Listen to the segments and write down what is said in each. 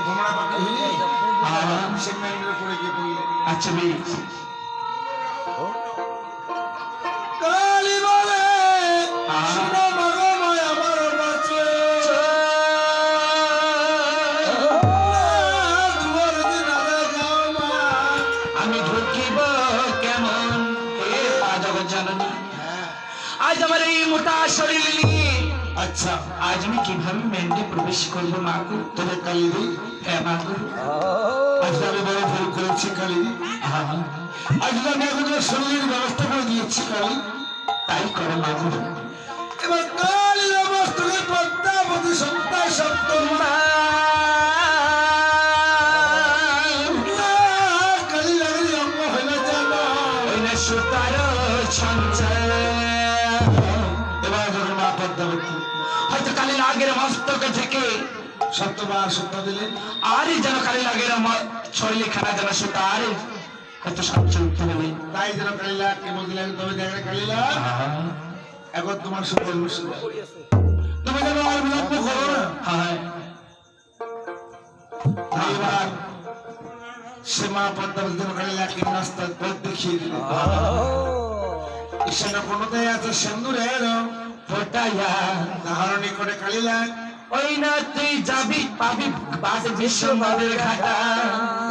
ঘোমরা পাখি হয়ে সে মেন্ডের পড়ে গিয়ে পড়লে। আচ্ছা বেশ কালী বলে শোনো মাগো মায় আমার বাঁচে দুয়ার দিন আগে যাও মা। আমি ঢুকিব কেমন এ জগৎ জননী আজ আমার এই মোটা শরীর নিয়ে আচ্ছা আজ আমি কিভাবে মেন্ডে প্রবেশ করবো মা গো? তবে কালীদি হ্যাঁ মা গো। আজ আমি বড় ভুল করেছি কালীদি। আজ আমি এখন শরীরের ব্যবস্থা করে দিয়েছি কালী। তাই করো মা গো। এবার কালীর অবস্থাকে পদ্মাবতী সন্তান সপ্তম কালী লাগলি অঙ্গ হইলে জানো ওই না সুতার সঞ্চয় এবার যখন মা পদ্মাবতী হয়তো কালী আগের মস্তকে থেকে সপ্তবার সপ্তাহ দিলেন আরই যেন কালী লাগের শরীরে খানা যেন সুতার হয়তো সঞ্চয় উঠতে হবে। তাই যেন কালীলা কেমন দিলেন তবে দেখে কালীলা এখন তোমার সুপর্ণ তুমি যেন আর বিলম্ব করো না। হ্যাঁ এবার সে মা পদ্মাবতী যেন কালীলা কেমন রাস্তার পথ দেখিয়ে দিল। ঈশ্বর কোনটাই আছে সিন্দুরের ফোটাইয়া ধারণী করে কালীলা ওই না তুই যাবি পাবি বাস বিশ্বমাদের ঘাটা।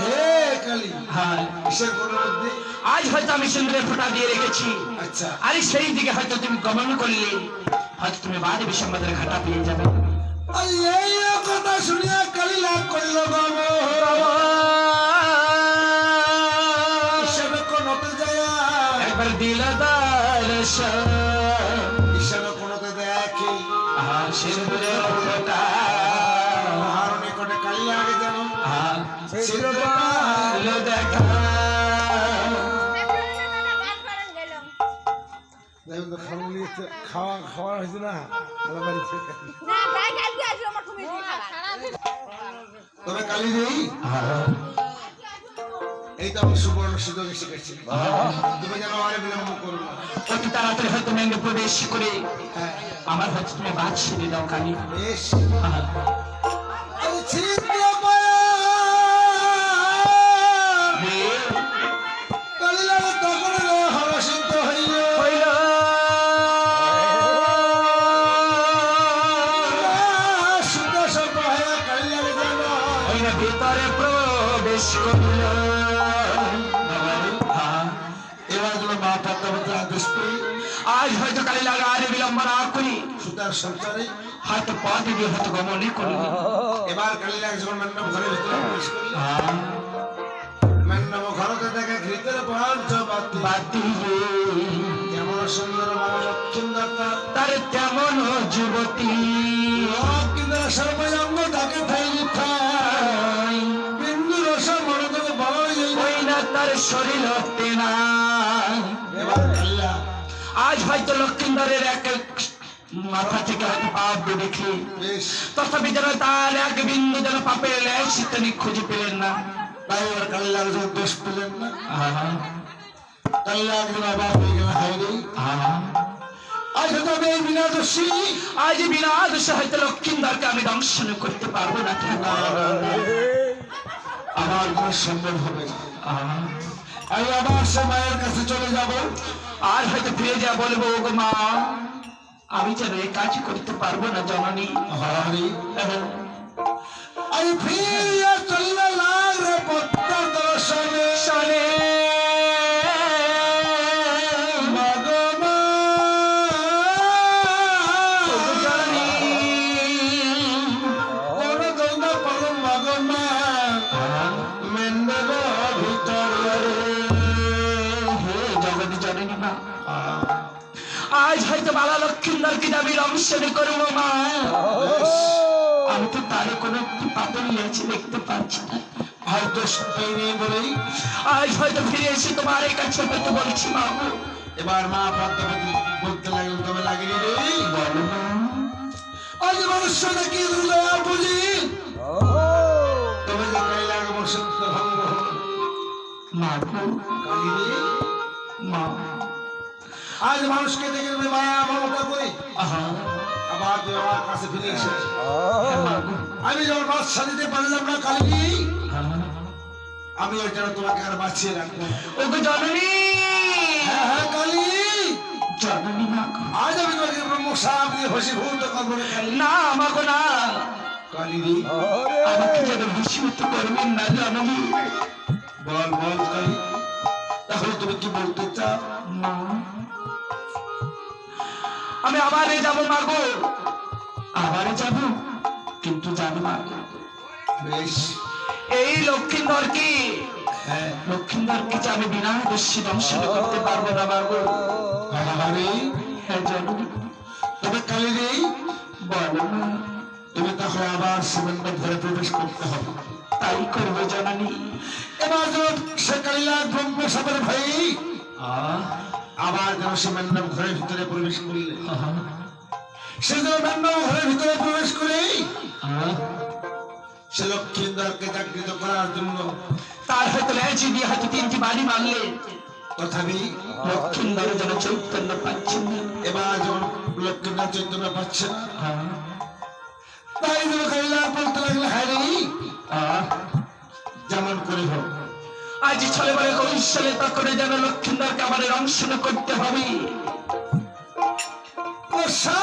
হে কালী হ্যাঁ ঈশ্বর কোন মধ্যে আজ হয়তো আমি সিন্দুরে ফোঁটা দিয়ে রেখেছি আচ্ছা আর সেই দিকে হয়তো তুমি গমন করলে হয়তো তুমি বাদে বিশ্বমাদের ঘাটা পেয়ে যাবে। আর এই কথা শুনিয়া কালীলা করিল গম ঈশ্বর কোনতে যায় একবার দিল দর্শন ঈশ্বর কোনতে দেখে সিন্দুরে ফোঁটা ধারণী করে কালীলা আগে যেন সিন্দুরে দেখা খাওয়া খাওয়া হয়েছে না তবে কালী দেই এই তো আমার সুবর্ণ সুযোগ এসে গেছে তুমি যেন আর বিলম্ব করো না। অতি তাড়াতাড়ি হয়তো মেঘে প্রবেশ করে হ্যাঁ আমার হয়তো তুমি বাদ ছেড়ে দাও কালী। বেশ হ্যাঁ এই ছিদ্র পায়া কালীলা তখন হরসিদ্ধ হইল হইল সুদর্শ পায়া কালীলা যেন ওই না ভিতরে প্রবেশ করিল। হ্যাঁ, এবার যেন মা পদ্মাবতী আদেশ পেয়ে আজ হয়তো কালী লাগা আর বিলম্ব না করি সুতার সঞ্চারে হয়তো পথ দিয়ে হয়তো গমনই করল। এবার কালীলা যখন মণ্ডপ ঘরের ভিতরে প্রবেশ করল মণ্ডপ ঘরতে দেখে ঘৃতের পঞ্চবাতি বাতি কেমন সুন্দর মা লক্ষ্মীন্দর তার তেমন যুবতী লক্ষ্মীন্দর সর্বজঙ্গ তাকে থাইলি থাই বিন্দু রস মনে করে বড় ওই না তার শরীর তেনা। এবার কালীলা আজ হয়তো লক্ষিন্দরের এক মাথা থেকে হয়তো পাপ দেখি বেশ তথাপি যেন তার এক বিন্দু যেন পাপের লেশ তিনি খুঁজে পেলেন না। তাই এবার কালীলা যখন দোষ পেলেন না কালীলা একদিন অবাক হয়ে গেল হাই রে আজ হয়তো আমি এই বিনা দোষী আজ বিনা দোষে হয়তো লক্ষিন্দরকে আমি দংশন করতে পারবো না। আমার কোনো সম্ভব হবে না আমি আবার সে মায়ের কাছে চলে যাব আর হয়তো ফিরে যা বলবো গো মা আমি যেন এই কাজ করতে পারবো না জননী। হরি আমি ফিরিয়া চললে লাগ রে পদ্মার দর্শনে শোনে মাগো মা জননী কোন দৌড়া পরম মাগো মা মেন্ডব ভিতরে হে জগৎ জননী মা আজ হয়তো বালা লক্ষিন্দরকে আমি দংশন করবো মা। আমি তো তার কোনো একটি পাপের লেছে দেখতে পাচ্ছি না। হয়তো পেয়ে বলেই আজ হয়তো ফিরে এসে তোমার এই কাছে হয়তো বলছি মা এবার মা পদ্মাবতী বলতে লাগলেন তবে লাগেনি রে বলো মা। আজ মনুষ্য নাকি হৃদয় বুঝি তবে যে কালীলা বসন্ত ভঙ্গ হল মা গো কালী মা আজ মানুষকে দেখে মায়া মমতা করে আহা আবার আবার তুমি আমার কাছে ফিরে এসেছো। হ্যাঁ মা গো। আমি যখন বাচ্চা দিতে পারলাম না কালিনী, হ্যাঁ। আমি ওই জন্য তোমাকে আর বাঁচিয়ে রাখবো। ওগো জননী, হ্যাঁ হ্যাঁ কালী, জননী মা গো। আজ আমি তোমাকে ব্রহ্মসাপ দিয়ে ভসীভূত করবো রে কালী। না মা গো না, কালিনী আমাকে যেন ভীষিত করবেন না জননী। বল বল কালী, তাহলে তুমি কি বলতে চাও? মা, আমি আবারে যাব মা গো, আবারে যাব, কিন্তু জানো মা গো, বেশ, এই লক্ষ্মীধর কি, হ্যাঁ লক্ষ্মীধর কি যে আমি বিনা দোষী দংশন করতে পারবো না মা গো। কালী, হ্যাঁ জননী, তবে কালিনী বলো মা। তুমি তাহলে আবার সীমান্ত ঘরে প্রবেশ করতে হবে। তাই করবো জননী। এবার যেন সে কালিলার ব্রহ্মসাপের ভাই আবার যেন সে ম্যান্ডাম ঘরের ভিতরে প্রবেশ করলে, সে যেন ম্যান্ডাম ঘরের ভিতরে প্রবেশ করে সে লক্ষ্মীন্দরকে জাগৃত করার জন্য তার হয়তো লেজি দিয়ে হয়তো 3টি বাড়ি মারলে তথাপি লক্ষ্মীন্দর যেন চৈতন্য পাচ্ছেন না। এবার যখন লক্ষ্মীন্দর চৈতন্য পাচ্ছে না, তাই যেন কালিলার বলতে লাগলে, হ্যাঁ রে যেমন করে হোক আজ ছলে বলে কৌশলে তা করে যেন লক্ষ্মীন্দরকে আমার অংশন করতে হবে। প্রসাদ